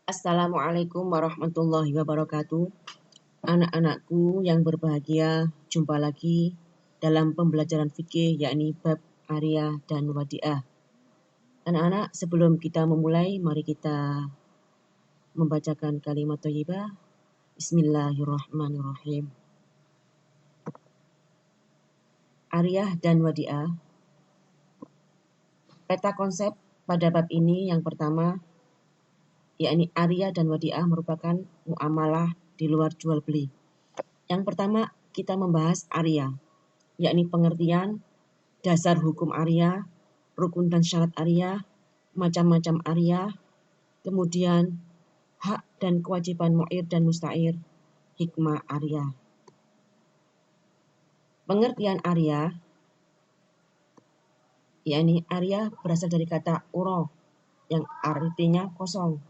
Assalamualaikum warahmatullahi wabarakatuh. Anak-anakku yang berbahagia, jumpa lagi dalam pembelajaran fikih yakni bab Ariyah dan Wadi'ah. Anak-anak, sebelum kita memulai, mari kita membacakan kalimat thayyibah. Bismillahirrahmanirrahim. Ariyah dan Wadi'ah. Peta konsep pada bab ini yang pertama, yakni Ariyah dan Wadi'ah merupakan muamalah di luar jual beli. Yang pertama, kita membahas Ariyah, yakni pengertian, dasar hukum Ariyah, rukun dan syarat Ariyah, macam-macam Ariyah, kemudian hak dan kewajiban mu'ir dan musta'ir, hikmah Ariyah. Pengertian Ariyah, yakni Ariyah berasal dari kata uro, yang artinya kosong.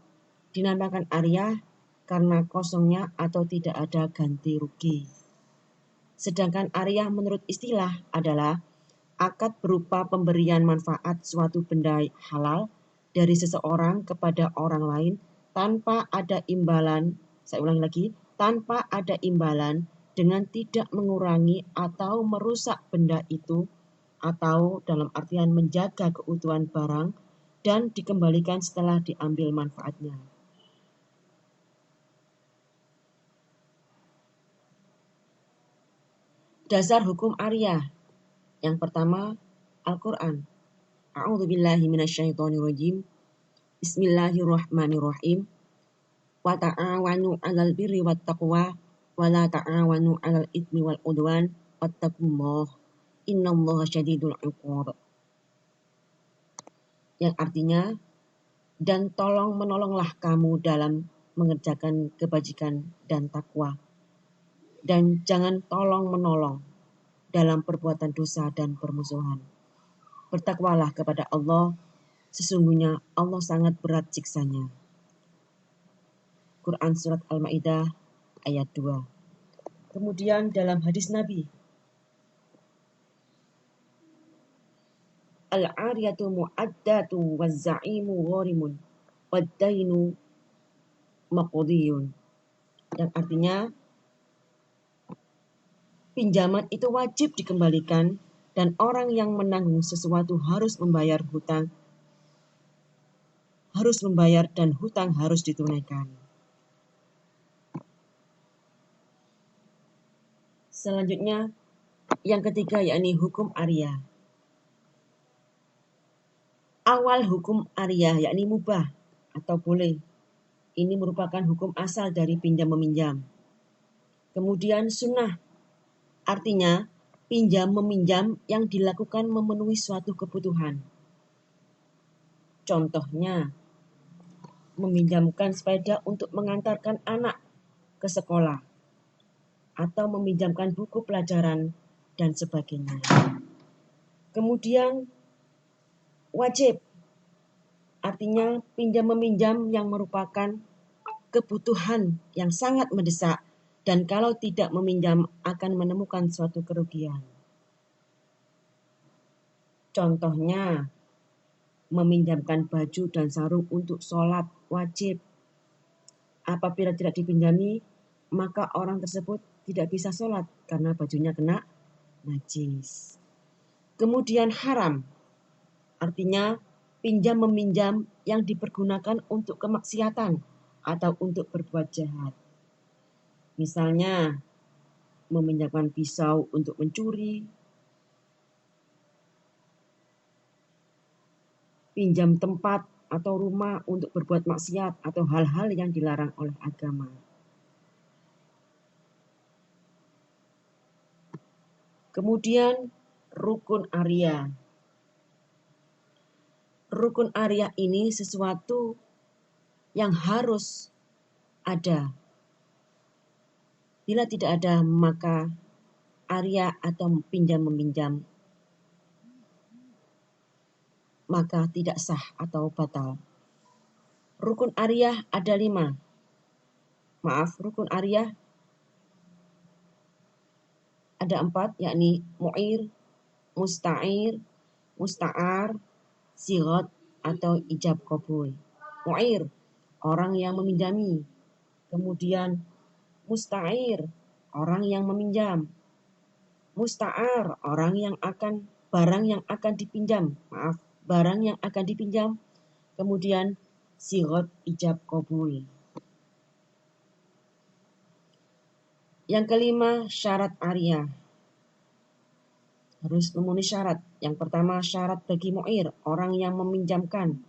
Dinamakan Ariyah karena kosongnya atau tidak ada ganti rugi. Sedangkan Ariyah menurut istilah adalah akad berupa pemberian manfaat suatu benda halal dari seseorang kepada orang lain tanpa ada imbalan, saya ulangi lagi, tanpa ada imbalan dengan tidak mengurangi atau merusak benda itu atau dalam artian menjaga keutuhan barang dan dikembalikan setelah diambil manfaatnya. Dasar hukum Ariyah. Yang pertama, Al-Quran. A'udzubillahi minasyaitonirrajim. Bismillahirrahmanirrahim. Wa ta'awanu 'alal birri wat taqwa wa la ta'awanu 'alal itsmi wal 'udwan wattaqullaha innallaha syadidul 'iqab. Yang artinya, dan tolong menolonglah kamu dalam mengerjakan kebajikan dan takwa, dan jangan tolong menolong dalam perbuatan dosa dan permusuhan. Bertakwalah kepada Allah, sesungguhnya Allah sangat berat siksanya. Quran Surat Al-Ma'idah ayat 2. Kemudian dalam hadis Nabi, Al-ariyatu mu'addatu waz-za'imu gharimun wad-dainu maqdiyun. Yang artinya, pinjaman itu wajib dikembalikan dan orang yang menanggung sesuatu harus membayar dan hutang harus ditunaikan. Selanjutnya, yang ketiga yakni hukum Ariyah. Awal hukum Ariyah yakni mubah atau boleh. Ini merupakan hukum asal dari pinjam meminjam. Kemudian sunnah, artinya pinjam meminjam yang dilakukan memenuhi suatu kebutuhan. Contohnya, meminjamkan sepeda untuk mengantarkan anak ke sekolah, atau meminjamkan buku pelajaran, dan sebagainya. Kemudian wajib, artinya pinjam meminjam yang merupakan kebutuhan yang sangat mendesak dan kalau tidak meminjam akan menemukan suatu kerugian. Contohnya, meminjamkan baju dan sarung untuk sholat wajib. Apabila tidak dipinjami, maka orang tersebut tidak bisa sholat karena bajunya kena najis. Kemudian haram, artinya pinjam meminjam yang dipergunakan untuk kemaksiatan atau untuk berbuat jahat. Misalnya, meminjamkan pisau untuk mencuri, pinjam tempat atau rumah untuk berbuat maksiat atau hal-hal yang dilarang oleh agama. Kemudian rukun Ariyah. Rukun Ariyah ini sesuatu yang harus ada. Bila tidak ada, maka Ariyah atau pinjam meminjam maka tidak sah atau batal. Rukun Ariyah ada 5. Rukun Ariyah ada 4, yakni mu'ir, musta'ir, musta'ar, sigot atau ijab qabul. Mu'ir, orang yang meminjami. Kemudian musta'ir, orang yang meminjam. Musta'ar, barang yang akan dipinjam. Barang yang akan dipinjam. Kemudian sigot ijab qabul. Yang kelima, syarat ariyah. Harus memenuhi syarat. Yang pertama, syarat bagi mu'ir, orang yang meminjamkan.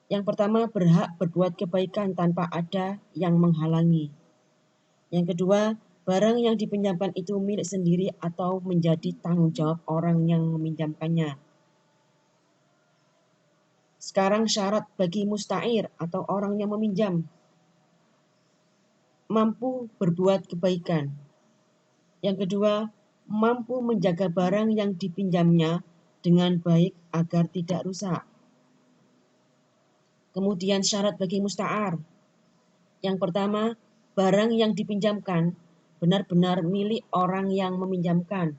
Yang pertama, berhak berbuat kebaikan tanpa ada yang menghalangi. Yang kedua, barang yang dipinjamkan itu milik sendiri atau menjadi tanggung jawab orang yang meminjamkannya. Sekarang syarat bagi musta'ir atau orang yang meminjam. Mampu berbuat kebaikan. Yang kedua, mampu menjaga barang yang dipinjamnya dengan baik agar tidak rusak. Kemudian syarat bagi musta'ar. Yang pertama, barang yang dipinjamkan benar-benar milik orang yang meminjamkan.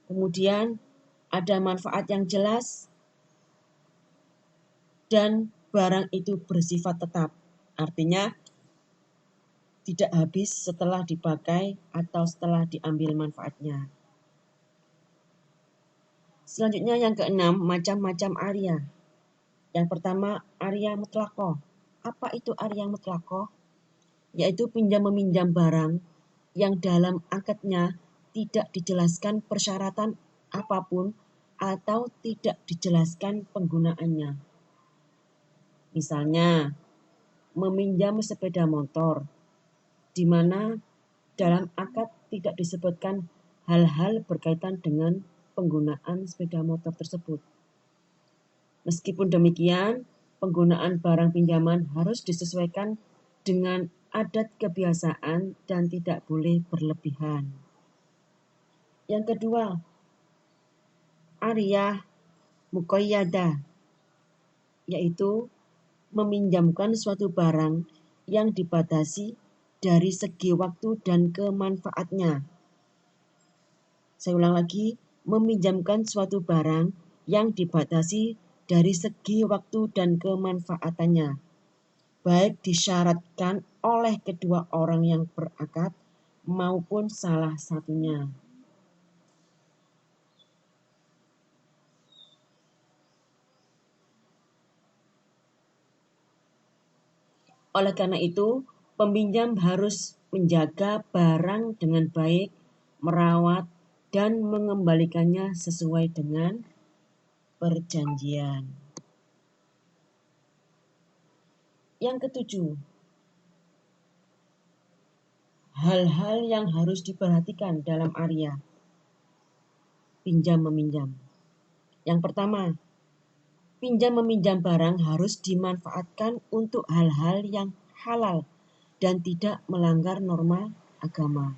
Kemudian ada manfaat yang jelas dan barang itu bersifat tetap. Artinya tidak habis setelah dipakai atau setelah diambil manfaatnya. Selanjutnya yang keenam, macam-macam ariyah. Yang pertama, ariyah mutlaqah. Apa itu ariyah mutlaqah? Yaitu pinjam-meminjam barang yang dalam akadnya tidak dijelaskan persyaratan apapun atau tidak dijelaskan penggunaannya. Misalnya, meminjam sepeda motor, di mana dalam akad tidak disebutkan hal-hal berkaitan dengan penggunaan sepeda motor tersebut. Meskipun demikian, penggunaan barang pinjaman harus disesuaikan dengan adat kebiasaan dan tidak boleh berlebihan. Yang kedua, ariyah muqayyadah, yaitu meminjamkan suatu barang yang dibatasi dari segi waktu dan kemanfaatnya. Saya ulang lagi, meminjamkan suatu barang yang dibatasi dari segi waktu dan kemanfaatannya, baik disyaratkan oleh kedua orang yang berakad maupun salah satunya. Oleh karena itu, peminjam harus menjaga barang dengan baik, merawat, dan mengembalikannya sesuai dengan perjanjian. Yang ketujuh, hal-hal yang harus diperhatikan dalam ariyah pinjam-meminjam. Yang pertama, pinjam-meminjam barang harus dimanfaatkan untuk hal-hal yang halal dan tidak melanggar norma agama.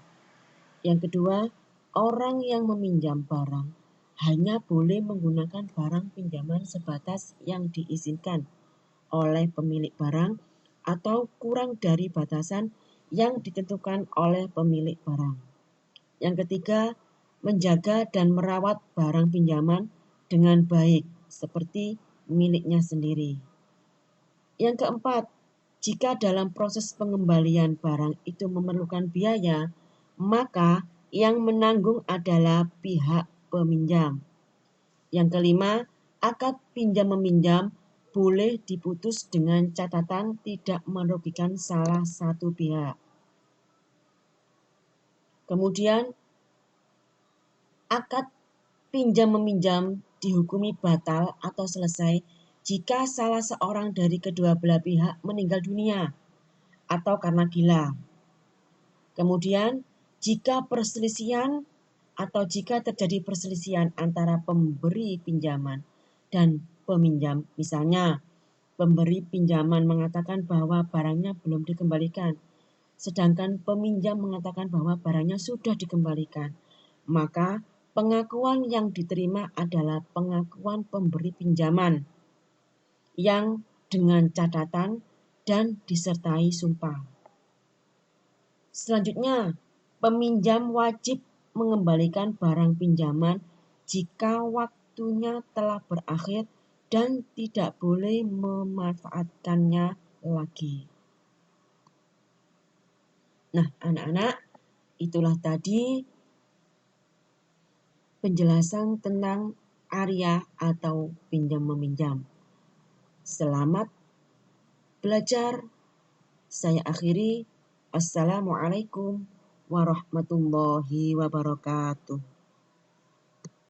Yang kedua, orang yang meminjam barang hanya boleh menggunakan barang pinjaman sebatas yang diizinkan oleh pemilik barang atau kurang dari batasan yang ditentukan oleh pemilik barang. Yang ketiga, menjaga dan merawat barang pinjaman dengan baik seperti miliknya sendiri. Yang keempat, jika dalam proses pengembalian barang itu memerlukan biaya, maka yang menanggung adalah pihak peminjam. Yang kelima, akad pinjam-meminjam boleh diputus dengan catatan tidak merugikan salah satu pihak. Kemudian, akad pinjam-meminjam dihukumi batal atau selesai jika salah seorang dari kedua belah pihak meninggal dunia atau karena gila. Kemudian, jika terjadi perselisihan antara pemberi pinjaman dan peminjam, misalnya pemberi pinjaman mengatakan bahwa barangnya belum dikembalikan, sedangkan peminjam mengatakan bahwa barangnya sudah dikembalikan, maka pengakuan yang diterima adalah pengakuan pemberi pinjaman yang dengan catatan dan disertai sumpah. Selanjutnya, peminjam wajib mengembalikan barang pinjaman jika waktunya telah berakhir dan tidak boleh memanfaatkannya lagi. Nah, anak-anak, itulah tadi penjelasan tentang Arya atau pinjam-meminjam. Selamat belajar. Saya akhiri. Assalamualaikum warahmatullahi wabarakatuh.